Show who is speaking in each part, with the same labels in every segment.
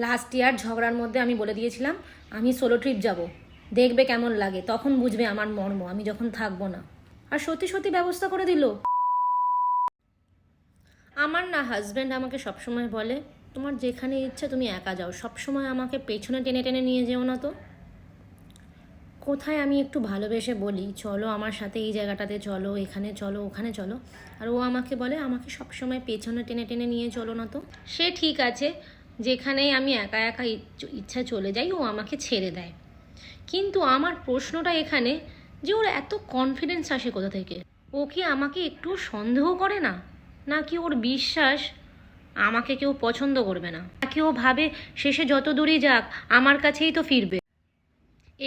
Speaker 1: Last year ঝগড়ার মধ্যে আমি বলে দিয়েছিলাম আমি সোলো ট্রিপ যাব, দেখবে কেমন লাগে, তখন বুঝবে আমার মর্ম আমি যখন থাকবো না। আর সত্যি সত্যি ব্যবস্থা করে দিল। আমার না হাজব্যান্ড আমাকে সবসময় বলে তোমার যেখানে ইচ্ছা তুমি একা যাও, সবসময় আমাকে পেছনে টেনে টেনে নিয়ে যেও না। তো কোথায় আমি একটু ভালোবেসে বলি চলো আমার সাথে এই জায়গাটাতে চলো, এখানে চলো, ওখানে চলো, আর ও আমাকে বলে আমাকে সবসময় পেছনে টেনে টেনে নিয়ে চলো না। তো সে ঠিক আছে, যেখানেই আমি একা একা ইচ্ছা চলে যাই ও আমাকে ছেড়ে দেয়। কিন্তু আমার প্রশ্নটা এখানে যে ওর এত কনফিডেন্স আসে কোথা থেকে? ও কি আমাকে একটু সন্দেহ করে না, নাকি ওর বিশ্বাস আমাকে কেউ পছন্দ করবে না, নাকি ও ভাবে শেষে যত দূরই যাক আমার কাছেই তো ফিরবে?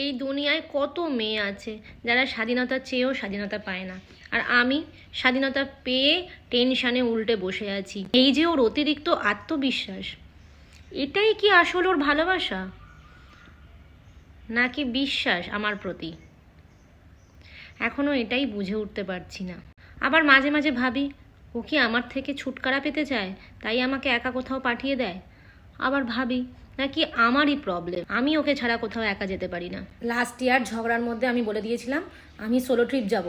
Speaker 1: এই দুনিয়ায় কত মেয়ে আছে যারা স্বাধীনতা চেয়েও স্বাধীনতা পায় না, আর আমি স্বাধীনতা পেয়ে টেনশানে উল্টে বসে আছি। এই যে ওর অতিরিক্ত আত্মবিশ্বাস, এটাই কি আসল ওর ভালোবাসা, নাকি বিশ্বাস আমার প্রতি? এখনও এটাই বুঝে উঠতে পারছি না। আবার মাঝে মাঝে ভাবি ও কি আমার থেকে ছুটকারা পেতে চায়, তাই আমাকে একা কোথাও পাঠিয়ে দেয়। আবার ভাবি নাকি আমারই প্রবলেম, আমি ওকে ছাড়া কোথাও একা যেতে পারি না। লাস্ট ইয়ার ঝগড়ার মধ্যে আমি বলে দিয়েছিলাম আমি সোলো ট্রিপ যাব,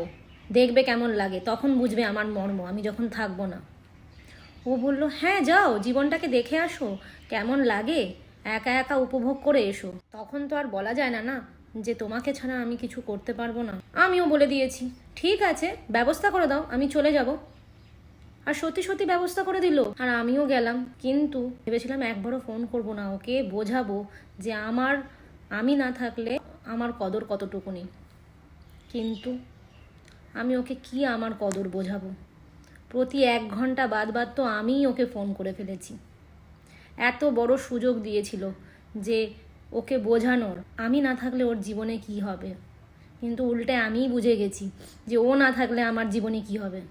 Speaker 1: দেখবে কেমন লাগে, তখন বুঝবে আমার মর্ম আমি যখন থাকবো না। ও বলল হ্যাঁ যাও, জীবনটাকে দেখে আসো, কেমন লাগে, একা একা উপভোগ করে এসো। তখন তো আর বলা যায় না না যে তোমাকে ছাড়া আমি কিছু করতে পারবো না। আমিও বলে দিয়েছি ঠিক আছে ব্যবস্থা করে দাও, আমি চলে যাব। আর সত্যি সত্যি ব্যবস্থা করে দিল, আর আমিও গেলাম। কিন্তু ভেবেছিলাম একবারও ফোন করব না, ওকে বোঝাবো যে আমি না থাকলে আমার কদর কতটুকুনি। কিন্তু আমি ওকে কি আমার কদর বোঝাবো? প্রতি 1 ঘন্টা বাদ বাদ তো আমিই ওকে ফোন করে ফেলেছি। এত বড় সুযোগ দিয়েছিল যে ওকে বোঝানোর, আমি না থাকলে ওর জীবনে কি হবে, কিন্তু উল্টে আমিই বুঝে গেছি যে ও না থাকলে আমার জীবনে কি হবে।